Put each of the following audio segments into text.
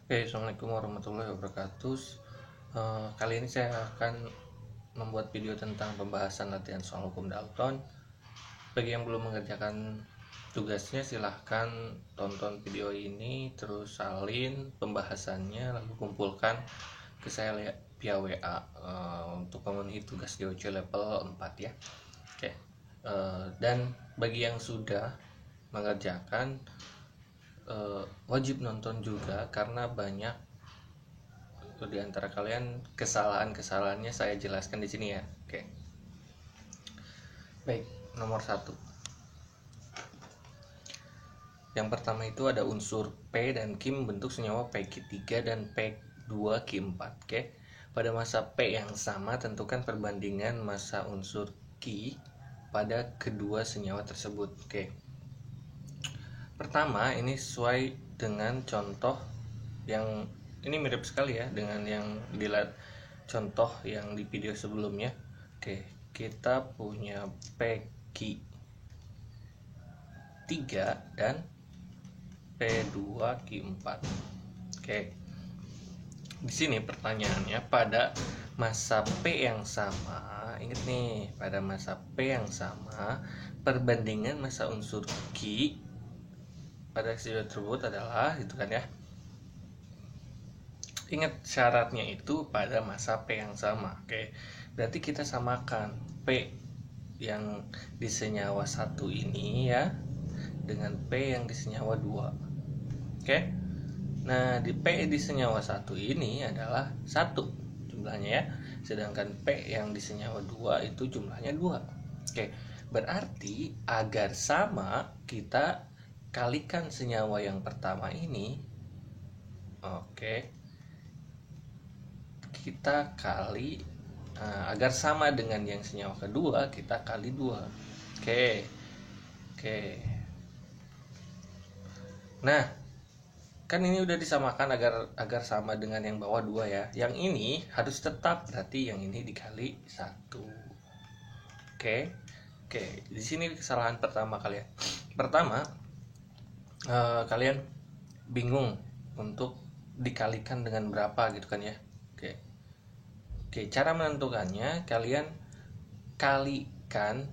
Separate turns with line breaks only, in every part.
Oke, Assalamualaikum warahmatullahi wabarakatuh. Kali ini saya akan membuat video tentang pembahasan latihan soal hukum Dalton. Bagi yang belum mengerjakan tugasnya, silahkan tonton video ini, terus salin pembahasannya, lalu kumpulkan ke saya via WA untuk memenuhi tugas GOC level 4 ya. Oke, dan bagi yang sudah mengerjakan, wajib nonton juga karena banyak di antara kalian kesalahannya saya jelaskan di sini ya. Oke. Baik, nomor 1. Yang pertama itu ada unsur P dan Q membentuk senyawa Pq3 dan P2Q4. Oke. Pada masa P yang sama tentukan perbandingan massa unsur Q pada kedua senyawa tersebut. Oke. Pertama, ini sesuai dengan contoh yang ini mirip sekali ya dengan yang dilihat contoh yang di video sebelumnya. Oke, kita punya Pq3 dan P2Q4. Oke. Di sini pertanyaannya, pada masa P yang sama, ingat nih, pada masa P yang sama, perbandingan massa unsur Q pada sisi tersebut adalah itu kan ya. Ingat syaratnya itu pada masa P yang sama. Oke. Berarti kita samakan P yang di senyawa 1 ini ya dengan P yang di senyawa 2. Oke. Nah, di P di senyawa 1 ini adalah 1 jumlahnya ya. Sedangkan P yang di senyawa 2 itu jumlahnya 2. Oke. Berarti agar sama kita kalikan senyawa yang pertama ini. Oke. Kita kali agar sama dengan yang senyawa kedua, kita kali 2. Oke. Nah, kan ini udah disamakan agar sama dengan yang bawah 2 ya. Yang ini harus tetap, berarti yang ini dikali 1. Oke. Di sini kesalahan pertama kalian. Pertama, kalian bingung untuk dikalikan dengan berapa gitu kan ya. Oke, cara menentukannya kalian kalikan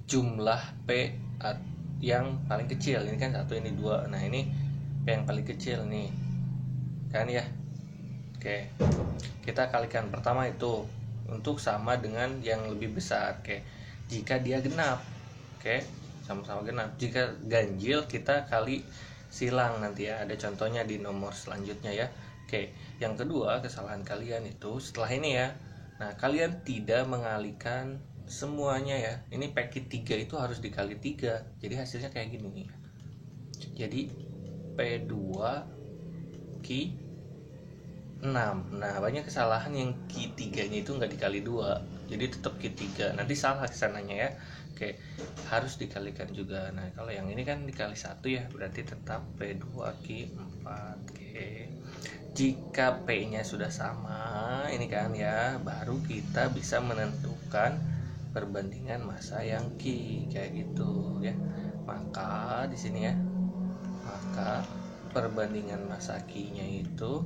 jumlah P yang paling kecil. Ini kan 1, ini 2. Nah, ini P yang paling kecil nih. Kan ya. Oke. Kita kalikan pertama itu untuk sama dengan yang lebih besar. Oke. Jika dia genap. Oke, sama-sama genap. Jika ganjil kita kali silang nanti ya. Ada contohnya di nomor selanjutnya ya. Oke, yang kedua kesalahan kalian itu setelah ini ya. Nah, kalian tidak mengalihkan semuanya ya. Ini Pq3 itu harus dikali 3. Jadi hasilnya kayak gini nih. Jadi P2Q6. Nah, banyak kesalahan yang Q3-nya itu nggak dikali 2. Jadi tetap Q3. Nanti salah kesananya ya. Oke, harus dikalikan juga. Nah, kalau yang ini kan dikali 1 ya, berarti tetap P2Q4. Oke. Jika P-nya sudah sama, ini kan ya, baru kita bisa menentukan perbandingan massa yang Q kayak gitu ya. Maka di sini ya, maka perbandingan massa Q-nya itu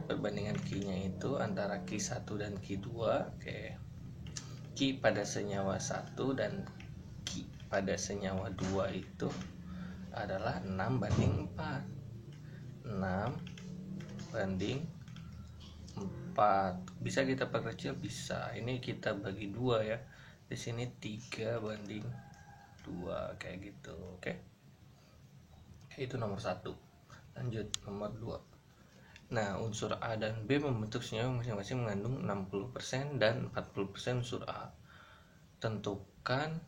perbandingan Q-nya itu antara Q1 dan Q2. Oke. Q pada senyawa 1 dan Q pada senyawa 2 itu adalah 6:4. 6:4. Bisa kita perkecil, bisa. Ini kita bagi 2 ya. Di sini 3:2 kayak gitu. Oke. Itu nomor 1. Lanjut nomor 2. Nah, unsur A dan B membentuk senyawa masing-masing mengandung 60% dan 40% unsur A. Tentukan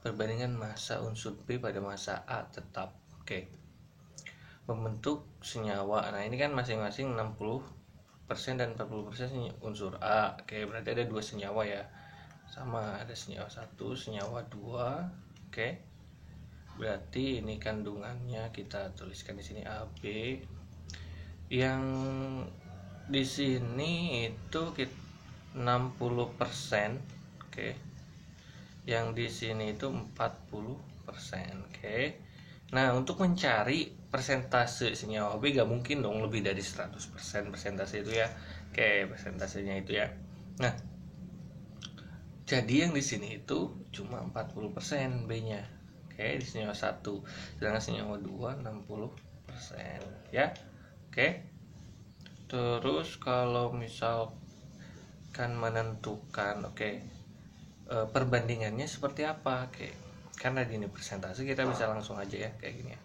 perbandingan massa unsur B pada massa A tetap. Oke. Membentuk senyawa. Nah, ini kan masing-masing 60% dan 40% unsur A. Oke, berarti ada 2 senyawa ya. Sama, ada senyawa 1, senyawa 2. Oke. Berarti ini kandungannya kita tuliskan di sini AB. Yang di sini itu 60%. Oke. Yang di sini itu 40%. Oke. Nah, untuk mencari persentase senyawa B gak mungkin dong lebih dari 100% persentase itu ya. Oke, persentasenya itu ya. Nah, jadi yang di sini itu cuma 40% B-nya. Oke, di senyawa 1. Sedangkan senyawa 2 60% ya. Oke. Terus kalau misalkan menentukan perbandingannya seperti apa? Oke. Karena di ini persentase kita bisa langsung aja ya kayak gini ya.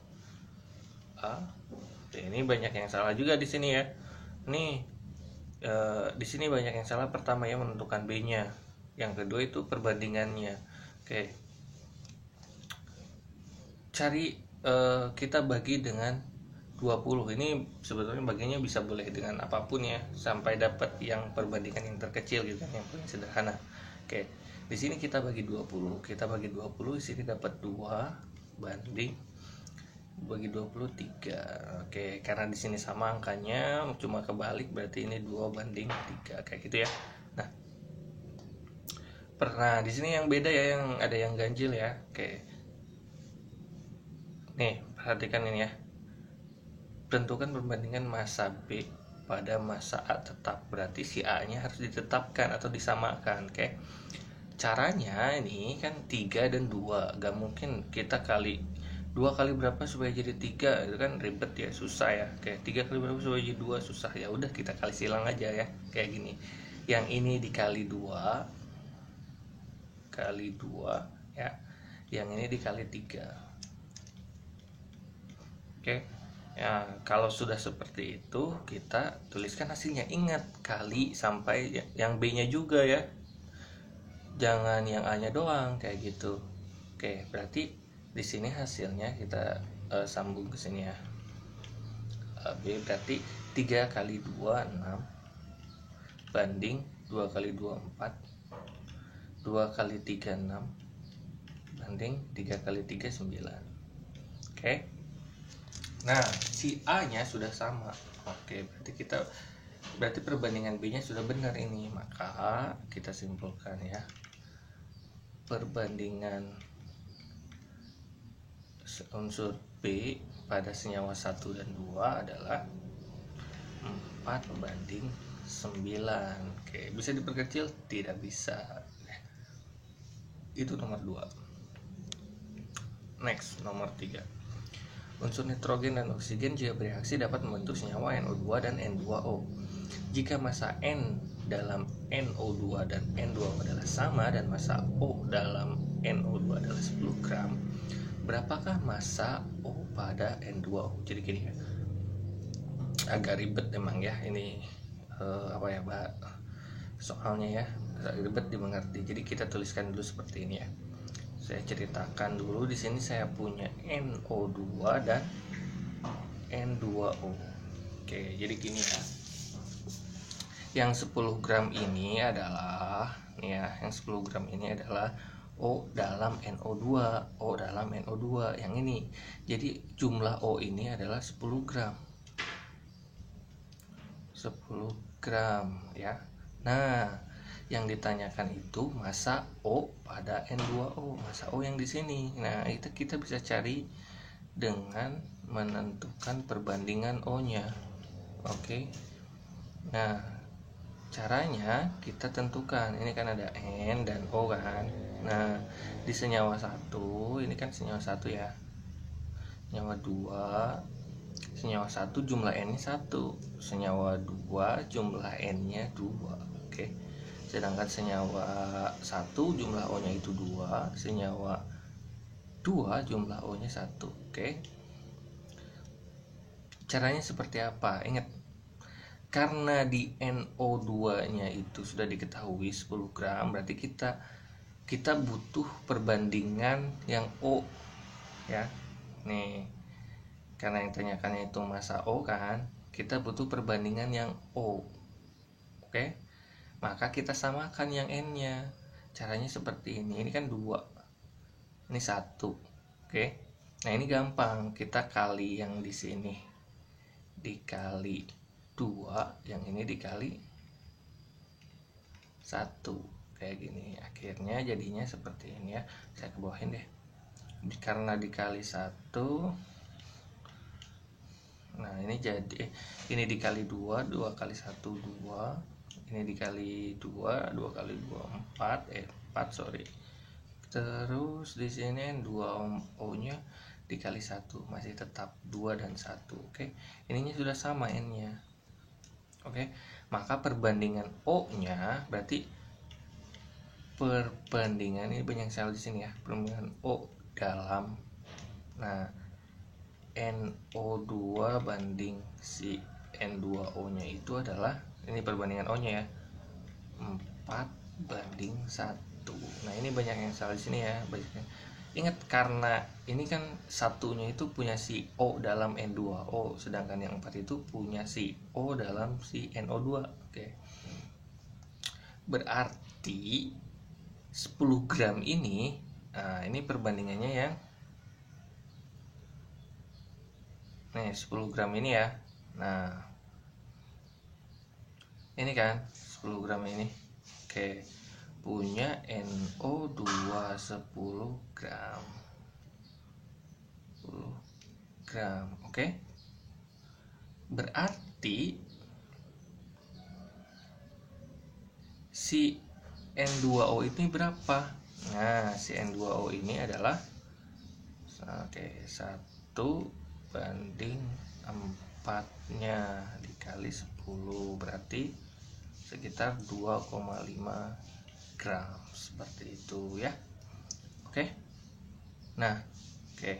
Ini banyak yang salah juga di sini ya. Nih, di sini banyak yang salah. Pertama ya menentukan B-nya. Yang kedua itu perbandingannya. Oke. Cari kita bagi dengan 20. Ini sebetulnya bagiannya bisa boleh dengan apapun ya, sampai dapat yang perbandingan yang terkecil gitu kan, yang paling sederhana. Oke. Di sini kita bagi 20. Kita bagi 20, di sini dapat 2 banding bagi 23. Oke, karena di sini sama angkanya, cuma kebalik berarti ini 2 banding 3 kayak gitu ya. Nah, pernah di sini yang beda ya, yang ada yang ganjil ya. Oke. Nih, perhatikan ini ya. Tentukan perbandingan massa B pada massa A tetap. Berarti si A-nya harus ditetapkan atau disamakan. Oke. Caranya ini kan 3 dan 2. Gak mungkin kita kali 2 kali berapa supaya jadi 3, itu kan ribet ya, susah ya. Kayak 3 kali berapa supaya jadi 2, susah. Ya udah kita kali silang aja ya, kayak gini. Yang ini dikali 2 kali 2 ya. Yang ini dikali 3. Oke. Ya, kalau sudah seperti itu kita tuliskan hasilnya. Ingat, kali sampai yang B-nya juga ya. Jangan yang A-nya doang kayak gitu. Oke, berarti di sini hasilnya kita sambung ke sini ya. B berarti 3 kali 2 6 banding 2 kali 2 4, 2 kali 3 6 banding 3 kali 3 9. Oke. Nah, si A-nya sudah sama. Oke, berarti perbandingan B-nya sudah benar ini. Maka kita simpulkan ya. Perbandingan unsur B pada senyawa 1 dan 2 adalah 4 banding 9. Oke, bisa diperkecil? Tidak bisa. Itu nomor 2. Next, nomor 3. Unsur nitrogen dan oksigen jika bereaksi dapat membentuk senyawa NO2 dan N2O. Jika massa N dalam NO2 dan N2O adalah sama dan massa O dalam NO2 adalah 10 gram, berapakah massa O pada N2O? Jadi gini ya, agak ribet emang ya ini soalnya ya, agak ribet dimengerti. Jadi kita tuliskan dulu seperti ini ya. Saya ceritakan dulu. Di sini saya punya NO2 dan N2O. Oke, jadi gini ya. Yang 10 gram ini adalah yang 10 gram ini adalah O dalam NO2, O dalam NO2 yang ini. Jadi jumlah O ini adalah 10 gram. 10 gram ya. Nah, yang ditanyakan itu massa O pada N2O, massa O yang di sini. Nah, itu kita bisa cari dengan menentukan perbandingan O-nya. Oke. Nah, caranya kita tentukan, ini kan ada N dan O kan. Nah, di senyawa 1, ini kan senyawa 1 ya. Senyawa 2, senyawa 1 jumlah N-nya 1, senyawa 2 jumlah N-nya 2. Oke. Sedangkan senyawa 1 jumlah O-nya itu 2, senyawa 2 jumlah O-nya 1. Oke. Caranya seperti apa? Ingat, karena di NO2-nya itu sudah diketahui 10 gram, berarti kita butuh perbandingan yang O ya. Nih, karena yang tanyakannya itu massa O kan, kita butuh perbandingan yang O. Oke. Maka kita samakan yang N-nya. Caranya seperti ini. Ini kan 2. Ini 1. Oke. Nah, ini gampang. Kita kali yang di sini dikali 2, yang ini dikali 1. Kayak gini. Akhirnya jadinya seperti ini ya. Saya kebawahin deh. karena dikali 1. Nah ini jadi ini dikali 2, 2 kali 1 2, ini dikali 2, 2 kali 2 4, 4 sorry. Terus di sini 2 O nya dikali 1 masih tetap 2 dan 1. Oke, ininya sudah sama N nya. Oke, maka perbandingan O nya berarti perbandingan ini banyak sel di sini ya, perbandingan O dalam, nah NO2 banding si N2O nya itu adalah, ini perbandingan O nya ya, 4 banding 1. Nah ini banyak yang salah di sini ya, banyaknya. Ingat karena ini kan satunya itu punya si O dalam N2O, sedangkan yang 4 itu punya si O dalam si NO2. Oke, berarti 10 gram ini, nah ini perbandingannya yang nih 10 gram ini ya. Nah ini kan 10 gram ini, oke, punya NO2 10 gram 10 gram. Oke, berarti si N2O ini berapa? Nah si N2O ini adalah, oke, 1 banding 4 nya dikali 10, berarti sekitar 2,5 gram, seperti itu ya. Oke, nah oke,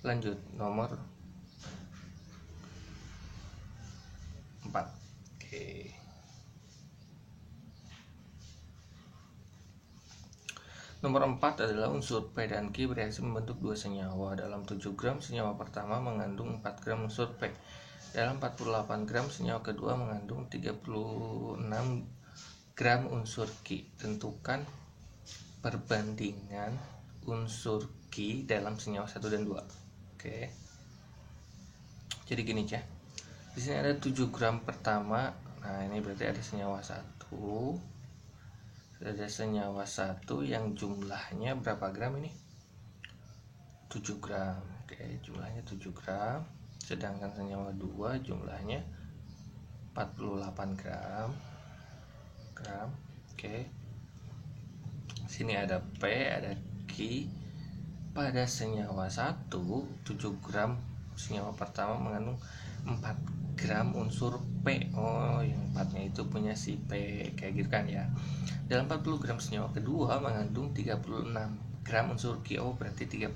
lanjut nomor 4. Oke, nomor 4 adalah unsur P dan Q bereaksi membentuk 2 senyawa. Dalam 7 gram senyawa pertama mengandung 4 gram unsur P. Dalam 48 gram senyawa kedua mengandung 36 gram unsur Q. Tentukan perbandingan unsur Q dalam senyawa 1 dan 2. Oke. Jadi gini ya. Di sini ada 7 gram pertama. Nah, ini berarti ada senyawa 1. Ada senyawa 1 yang jumlahnya berapa gram ini? 7 gram. Oke, jumlahnya 7 gram. Sedangkan senyawa 2 jumlahnya 48 gram. Oke. Sini ada P, ada Q. Pada senyawa 1, 7 gram senyawa pertama mengandung 4 gram unsur P. Oh, yang 4-nya itu punya si P, kayak gitu kan ya. Dalam 40 gram senyawa kedua mengandung 36 gram unsur Q. Oh, berarti 36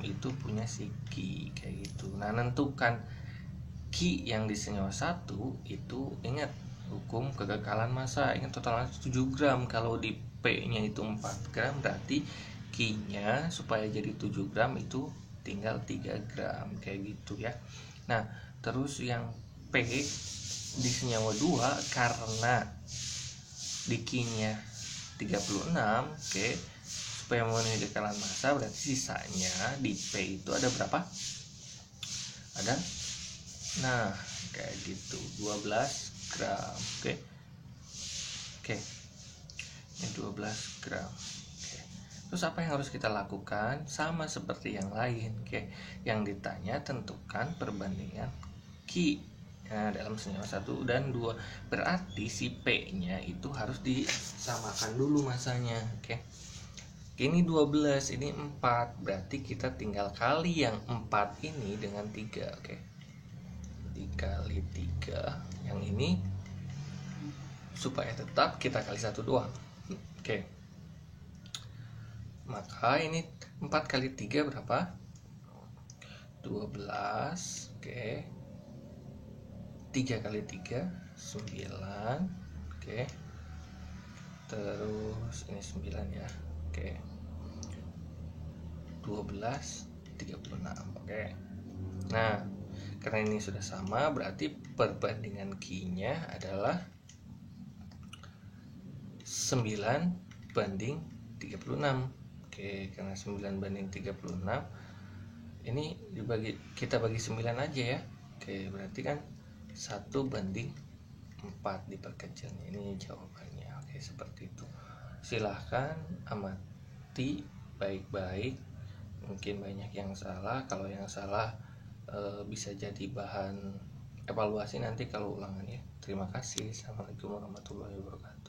itu punya si Q, kayak gitu. Nah, nentukan Q yang di senyawa 1 itu, ingat hukum kekekalan massa. Ingat totalnya 7 gram. Kalau di P nya itu 4 gram, berarti Q nya supaya jadi 7 gram itu tinggal 3 gram, kayak gitu ya. Nah terus yang P di senyawa 2 karena di Q nya 36, oke, supaya memenuhi kekekalan massa berarti sisanya di P itu ada berapa? Ada, nah kayak gitu, 12 gram. Oke, ini 12 gram. Oke. Terus apa yang harus kita lakukan? Sama seperti yang lain. Oke, yang ditanya tentukan perbandingan Q. Nah, dalam senyawa 1 dan 2 berarti si P nya itu harus disamakan dulu masanya. Oke, ini 12, ini 4, berarti kita tinggal kali yang 4 ini dengan 3. Oke, dikali 3 yang ini supaya tetap kita kali 1 doang. Oke, maka ini 4 kali 3 berapa? 12. Oke, 3 kali 3 9. Oke, terus ini 9 ya. Oke, 12 36. Oke, nah karena ini sudah sama berarti perbandingan Q-nya adalah 9 banding 36. Oke, karena 9 banding 36 ini kita bagi 9 aja ya. Oke, berarti kan 1 banding 4 diperkecilnya. Ini jawabannya. Oke, seperti itu. Silahkan amati baik-baik, mungkin banyak yang salah. Kalau yang salah bisa jadi bahan evaluasi nanti kalau ulangan ya. Terima kasih. Assalamualaikum warahmatullahi wabarakatuh.